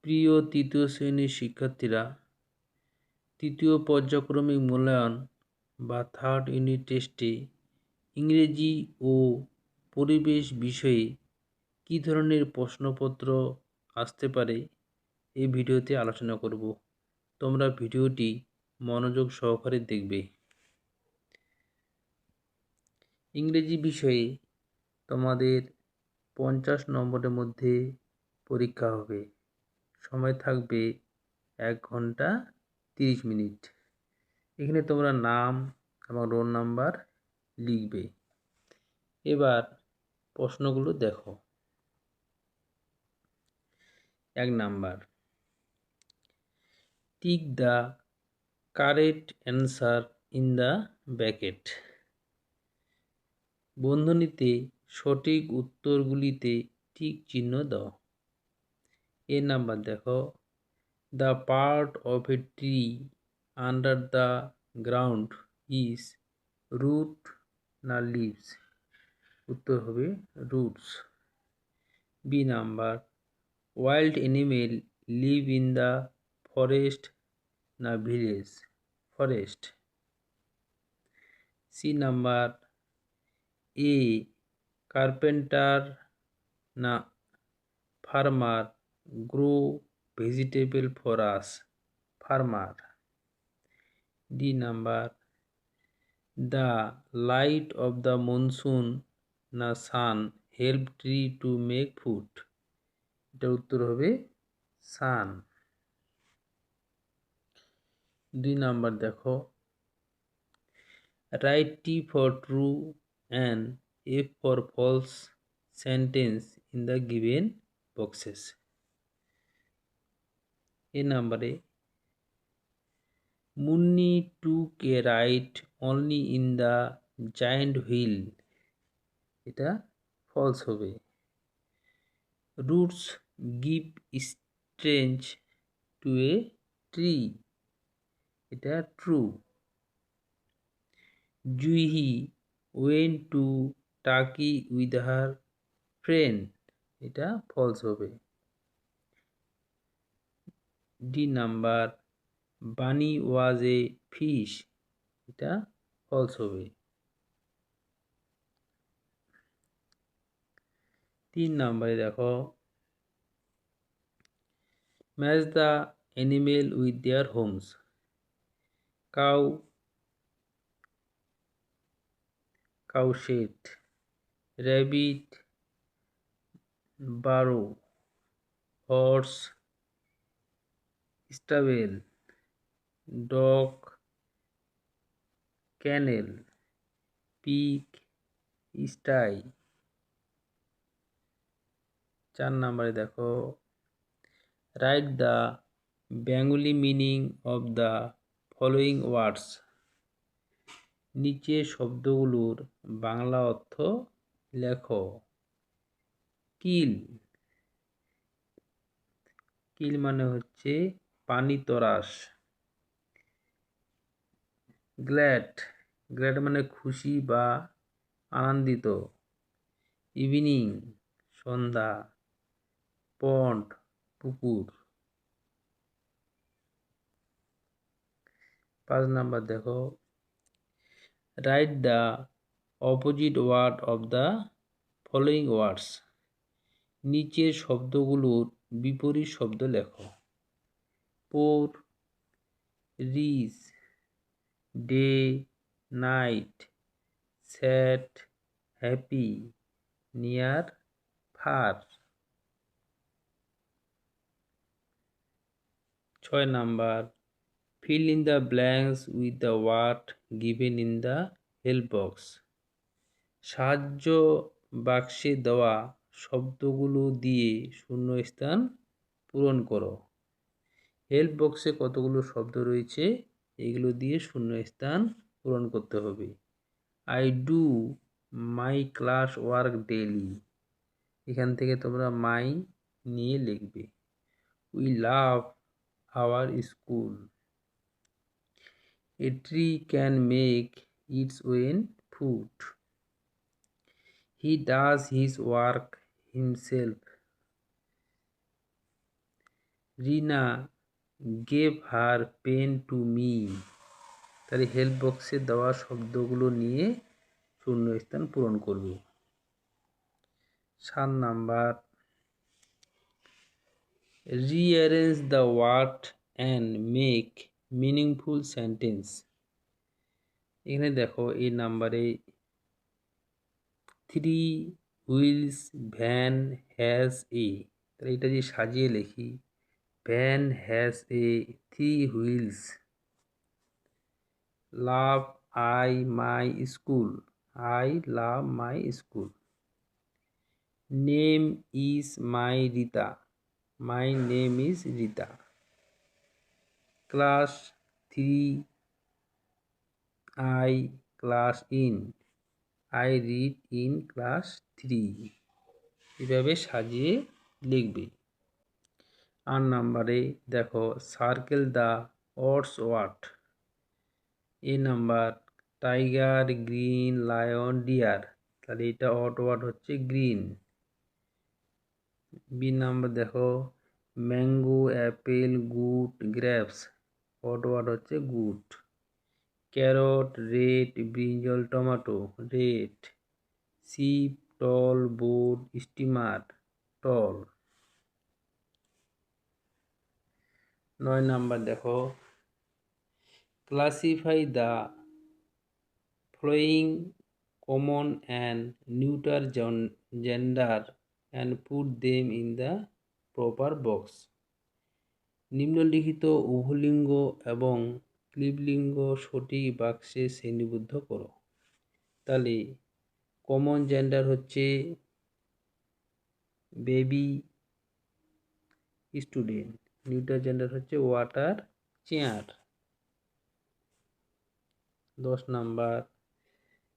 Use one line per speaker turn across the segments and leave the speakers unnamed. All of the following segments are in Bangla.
প্রিয় তৃতীয় শ্রেণীর শিক্ষার্থীরা, তৃতীয় পর্যায়ক্রমিক মূল্যায়ন বা থার্ড ইউনিট টেস্টে ইংরেজি ও পরিবেশ বিষয়ে কী ধরনের প্রশ্নপত্র আসতে পারে এই ভিডিওতে আলোচনা করব। তোমরা ভিডিওটি মনোযোগ সহকারে দেখবে। ইংরেজি বিষয়ে তোমাদের 50 নম্বরের মধ্যে পরীক্ষা হবে। সময় থাকবে 1 ঘন্টা 30 মিনিট। এখানে তোমরা নাম এবং রোল নাম্বার লিখবে। এবার প্রশ্নগুলো দেখো। 1 number, tick the correct answer in the bracket. বন্ধনীতে সঠিক উত্তরগুলিতে টিক চিহ্ন দাও। এ নাম্বার দেখো, the part of a tree under the ground is root না লিভস। উত্তর হবে roots. B number, wild animal live in the forest না village. Forest. C number, a carpenter না farmer grow vegetable for us. Farmer. D number, the light of the monsoon না sun help tree to make food. এটার উত্তর হবে সান। 2 নাম্বার দেখো, write T for true and F for false sentence in the given boxes. A নাম্বারে, Munni took a ride only in the giant wheel. এটা ফলস হবে। Roots give strength to a tree. এটা true. Juhi went to Turkey with her friend. এটা ফলস হবে। D number, Bunny was a fish. এটা ফলস হবে। 3 নাম্বারে দেখো, match the animal with their homes. Cow, cow shed. Rabbit, burrow. Horse, stable. Dog, kennel. Pig, sty. 4 নাম্বারে দেখো, write the Bengali meaning of the following words. নিচে শব্দগুলোর বাংলা অর্থ লেখো। কিল। কিল মানে হচ্ছে পানি তরাস। গ্ল্যাড। গ্ল্যাড মানে খুশি বা আনন্দিত। ইভিনিং, সন্ধ্যা। পন্ড, পুকুর। 5 নাম্বার দেখো, write the opposite word of the following words. নিচের শব্দগুলোর বিপরীত শব্দ লেখো। Poor, rich. Day, night. Sad, happy. Near, far. 6 number, fill in the blanks with the word given in the help box. সাহায্য বাক্সে দেওয়া শব্দগুলো দিয়ে শূন্যস্থান পূরণ করো। হেল্প বক্সে কতগুলো শব্দ রয়েছে, এগুলো দিয়ে শূন্যস্থান পূরণ করতে হবে। I do my class work daily. এখান থেকে তোমরা মাই নিয়ে লিখবে। We love our school. A tree can make its own food. He does his work himself. Rina gave her pen to me. তাহলে হেল্প বক্সে দেওয়া শব্দগুলো নিয়ে শূন্যস্থান পূরণ করবে। 7 number, rearrange the word and make meaningful sentence. এখানে দেখো এই নাম্বারে 3 হুইলস ভ্যান হ্যাজ এ, তাহলে এটা যে সাজিয়ে লিখি, van has a 3 wheels. Love I my school, I love my school. Name is my Rita, my name is Rita. Class 3 I class in, I read in class 3। এভাবে সাজিয়ে লিখবে। 8 নাম্বারে দেখো circle the odds word. A number tiger, green, lion, deer, তাহলে এটা অড ওয়ার্ড হচ্ছে গ্রিন। বি নাম্বার দেখো mango, apple, good, grapes, odd word হচ্ছে good. Carrot, red, brinjal, tomato, red. Sheep, টল, বোট, স্টিমার, টল। 9 নাম্বার দেখো classify the following common and neuter gender and put them in the proper box. নিম্নলিখিত উভলিঙ্গ এবং ক্লিবলিঙ্গ সঠিক বাক্সে শ্রেণীবদ্ধ করো। তাহলে কমন জেন্ডার হচ্ছে বেবি, স্টুডেন্ট। নিউটার জেন্ডার হচ্ছে water, chair. 10 number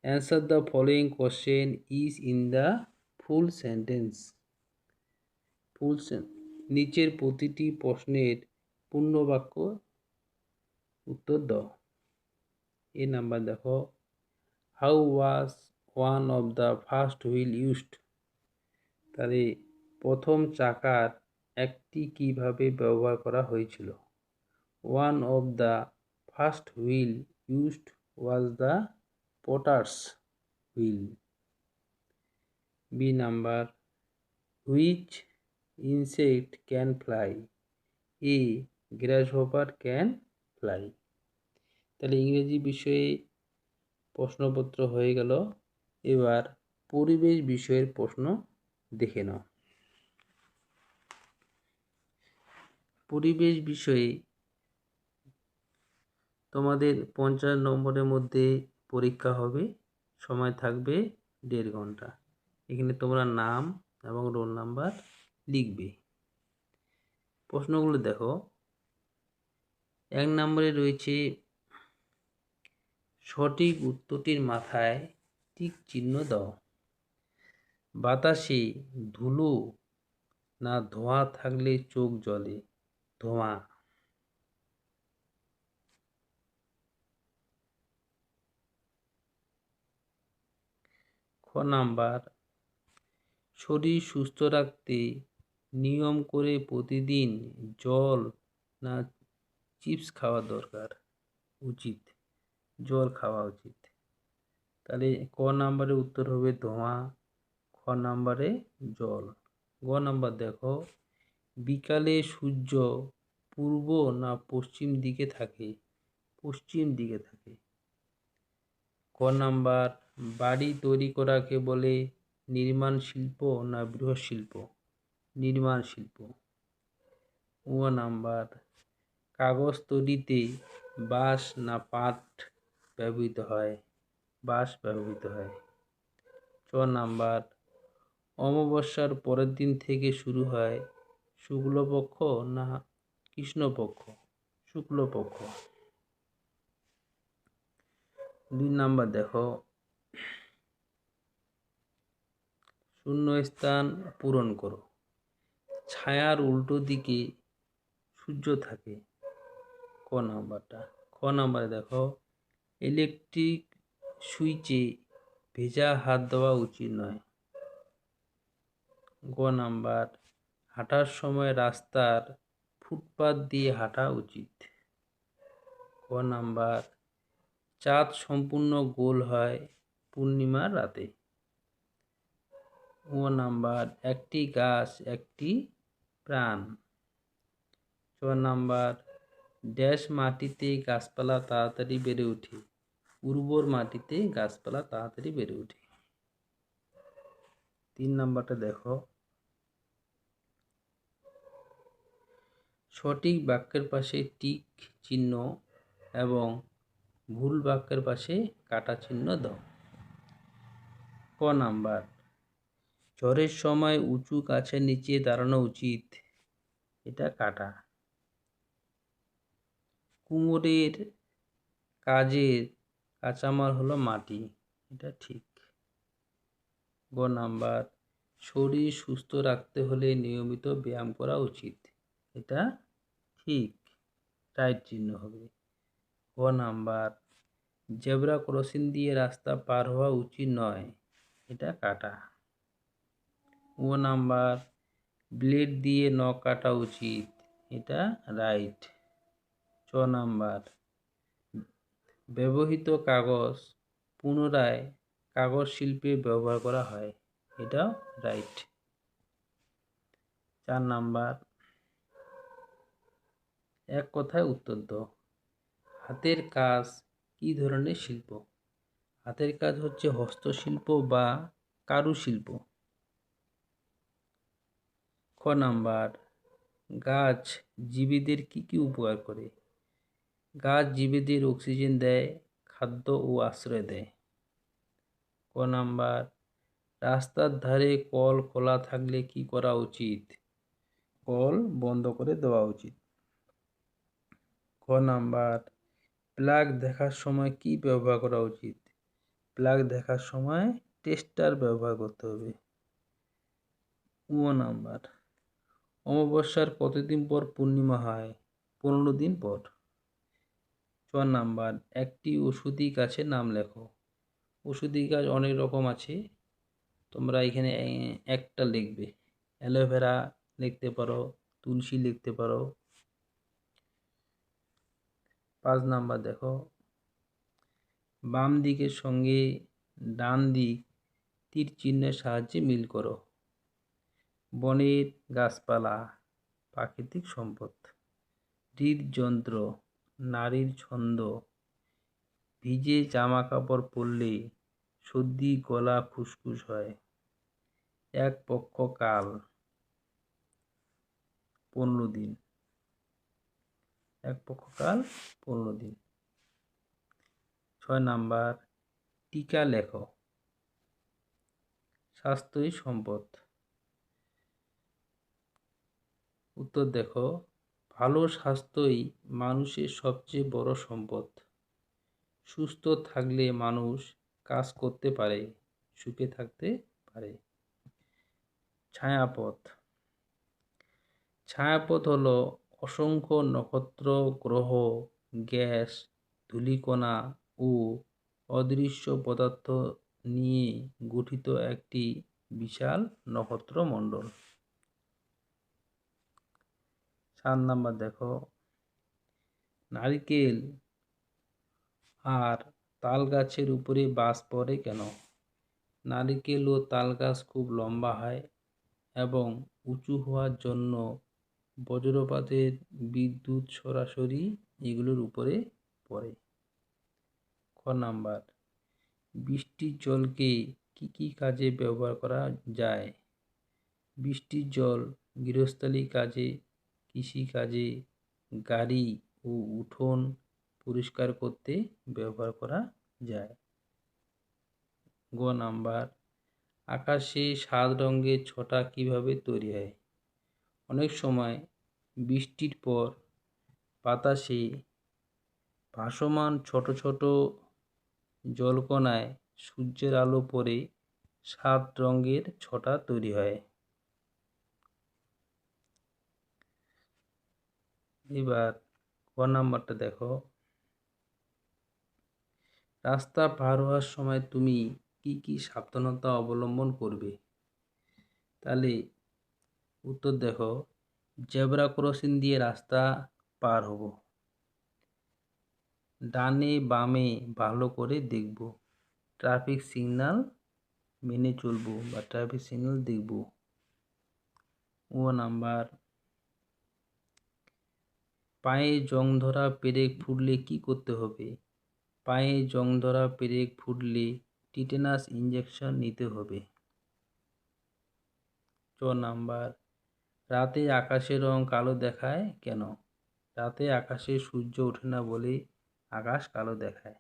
answer the following question is in the full sentence. নিচের প্রতিটি প্রশ্নের পূর্ণ বাক্য উত্তর দাও। এ নাম্বার দেখো how was one of the first wheel used, তাহলে প্রথম চাকার একটি কিভাবে ব্যবহার করা হয়েছিল। One of the first wheel used was the potter's wheel. B number which insect can fly, a grasshopper can fly. তাহলে ইংরেজি বিষয়ে প্রশ্নপত্র হয়ে গেল। এবার পরিবেশ বিষয়ের প্রশ্ন দেখে নাও। পরিবেশ বিষয়ে তোমাদের 50 নম্বরের মধ্যে পরীক্ষা হবে, সময় থাকবে 1.5 ঘন্টা। এখানে তোমরা নাম এবং রোল নাম্বার লিখবে। প্রশ্নগুলো দেখো। 1 নম্বরে রয়েছে সঠিক উত্তরটির মাথায় টিক চিহ্ন দাও। বাতাসে ধুলো না ধোঁয়া থাকলে চোখ জ্বলে, ধোঁয়া। খ নাম্বার শরীর সুস্থ রাখতে নিয়ম করে প্রতিদিন জল না চিপস খাওয়া দরকার, উচিত, জল খাওয়া উচিত। তাহলে ক নাম্বারে উত্তর হবে ধোঁয়া, খ নাম্বারে জল। গ নাম্বার দেখো বিকালে সূর্য পূর্ব না পশ্চিম দিকে থাকে, পশ্চিম দিকে থাকে। ক নাম্বার বাড়ি তৈরি করাকে বলে নির্মাণ শিল্প না বৃহৎ শিল্প, নির্মাণ শিল্প। ও নাম্বার কাগজ তৈরিতে বাঁশ না পাট ব্যবহৃত হয়, বাঁশ ব্যবহৃত হয়। চ নাম্বার অমাবস্যার পরের দিন থেকে শুরু হয় শুক্লপক্ষ না কৃষ্ণপক্ষ, শুক্লপক্ষ। 2 নাম্বার দেখো শূন্যস্থান পূরণ করো। ছায়ার উল্টো দিকে সূর্য থাকে, ক নাম্বারটা। খ নাম্বারে দেখো ইলেকট্রিক সুইচে ভেজা হাত দেওয়া উচিত নয়। গ নাম্বার হাঁটার সময় রাস্তার ফুটপাত দিয়ে হাঁটা উচিত? ক নাম্বার, চাঁদ সম্পূর্ণ গোল হয় পূর্ণিমার রাতে। ও নাম্বার, একটি গাছ একটি প্রাণ। ছ নাম্বার, ড্যাশ মাটিতে গাছপালা তাড়াতাড়ি বেড়ে ওঠে? উর্বর মাটিতে গাছপালা তাড়াতাড়ি বেড়ে ওঠে। 3 নাম্বারটা দেখো, সঠিক বাক্যের পাশে টিক চিহ্ন এবং ভুল বাক্যের পাশে কাটা চিহ্ন দাও। ক নাম্বার, ঝড়ের সময় উঁচু গাছের নিচে দাঁড়ানো উচিত? এটা কাটা। কুমোরের কাজের কাঁচামাল হলো মাটি, এটা ঠিক। গ নাম্বার, শরীর সুস্থ রাখতে হলে নিয়মিত ব্যায়াম করা উচিত? এটা ঠিক, রাইট চিহ্ন হবে। গ নাম্বার, জেব্রা ক্রসিং দিয়ে রাস্তা পার হওয়া উচিত নয়? এটা কাটা। ও নাম্বার, ব্লেড দিয়ে নখ কাটা উচিত? এটা রাইট। ছ নাম্বার, ব্যবহৃত কাগজ পুনরায় কাগজ শিল্পে ব্যবহার করা হয়? এটাও রাইট। 4 নাম্বার, এক কথায় উত্তর দাও। হাতের কাজ কি ধরনের শিল্প? হাতের কাজ হচ্ছে হস্তশিল্প বা কারুশিল্প। খ নাম্বার, গাছ জীবীদের কি কি উপকার করে? গাছ জীবীদের অক্সিজেন দেয়, খাদ্য ও আশ্রয় দেয়। ক নাম্বার, রাস্তার ধারে কল খোলা থাকলে কি করা উচিত? কল বন্ধ করে দেওয়া উচিত। খ নাম্বার, প্লাগ দেখার সময় কি ব্যবহার করা উচিত? প্লাগ দেখার সময় টেস্টার ব্যবহার করতে হবে। ও নাম্বার, অমাবস্যার কতদিন পর পূর্ণিমা হয়? 15 দিন পর। ছ নাম্বার, একটি ওষুধি গাছের নাম লেখো। ওষুধি গাছ অনেক রকম আছে, তোমরা এখানে একটা লিখবে। অ্যালোভেরা লিখতে পারো, তুলসী লিখতে পারো। 5 নাম্বার দেখো, বাম দিকের সঙ্গে ডান দিক তীর চিহ্নের সাহায্যে মিল করো। বনের গাছপালা প্রাকৃতিক সম্পদ। হৃদযন্ত্র নারীর ছন্দ। ভিজে জামা কাপড় পরলে সর্দি গলা খুসখুস হয়। এক পক্ষ কাল 15 দিন। এক পক্ষ কাল 15 দিন। 6 নাম্বার, টিকা লেখো। স্বাস্থ্যই সম্পদ। উত্তর দেখো, ভালো স্বাস্থ্যই মানুষের সবচেয়ে বড় সম্পদ। সুস্থ থাকলে মানুষ কাজ করতে পারে, সুখে থাকতে পারে। ছায়াপথ। ছায়াপথ হলো অসংখ্য নক্ষত্র, গ্রহ, গ্যাস, ধূলিকণা ও অদৃশ্য পদার্থ নিয়ে গঠিত একটি বিশাল নক্ষত্রমণ্ডল। 7 নাম্বার দেখো, নারকেল আর তাল গাছের উপরে বাজ পড়ে কেন? নারকেল ও তাল গাছ খুব লম্বা হয় এবং উঁচু হওয়ার জন্য বজ্রপাতের বিদ্যুৎ সরাসরি এগুলোর উপরে পড়ে। খ নাম্বার, বৃষ্টির জলকে কি কি কাজে ব্যবহার করা যায়? বৃষ্টির জল গৃহস্থালী কাজে, কৃষিকাজে, গাড়ি ও উঠোন পরিষ্কার করতে ব্যবহার করা যায়। গ নাম্বার, আকাশে 7 রঙের ছটা কিভাবে তৈরি হয়? অনেক সময় বৃষ্টির পর বাতাসে ভাসমান ছোট ছোট জলকণায় সূর্যের আলো পড়ে 7 রঙের ছটা তৈরি হয়। এবার ক নাম্বারটা দেখো, রাস্তা পার হওয়ার সময় তুমি কি কি সাবধানতা অবলম্বন করবে? তাহলে উত্তর দেখো, জেব্রা ক্রসিং দিয়ে রাস্তা পার হব। ডানে বামে ভালো করে দেখব। ট্রাফিক সিগন্যাল মেনে চলবো বা ট্রাফিক সিগন্যাল দেখব। ও নাম্বার, পায়ে জং ধরা পেরেক ফুটলে কি করতে হবে? পায়ে জং ধরা পেরেক ফুটলে টিটেনাস ইঞ্জেকশন নিতে হবে। 4 নাম্বার, রাতে আকাশের রং কালো দেখায় কেন? রাতে আকাশে সূর্য ওঠে না বলে আকাশ কালো দেখায়।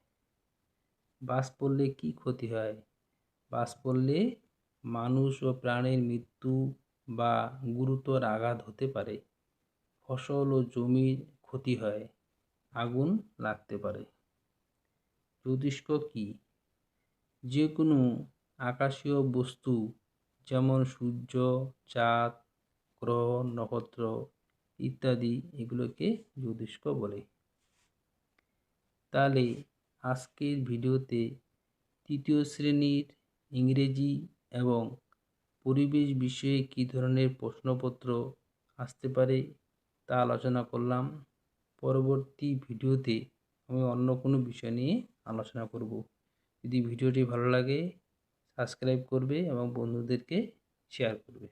বাজ পড়লে কি ক্ষতি হয়? বাজ পড়লে মানুষ ও প্রাণীর মৃত্যু বা গুরুতর আঘাত হতে পারে। ফসল ও জমির ক্ষতি হয়। আগুন লাগতে পারে। জ্যোতিষ্ক কি? যে কোনো আকাশীয় বস্তু যেমন সূর্য, চাঁদ, গ্রহ, নক্ষত্র ইত্যাদি এগুলোকে জ্যোতিষ্ক বলে। তাহলে আজকের ভিডিওতে তৃতীয় শ্রেণীর ইংরেজি এবং পরিবেশ বিষয়ে কী ধরনের প্রশ্নপত্র আসতে পারে তা আলোচনা করলাম। পরবর্তী ভিডিওতে আমি অন্য কোনো বিষয় নিয়ে আলোচনা করব। যদি ভিডিওটি ভালো লাগে সাবস্ক্রাইব করবে এবং বন্ধুদেরকে শেয়ার করবে।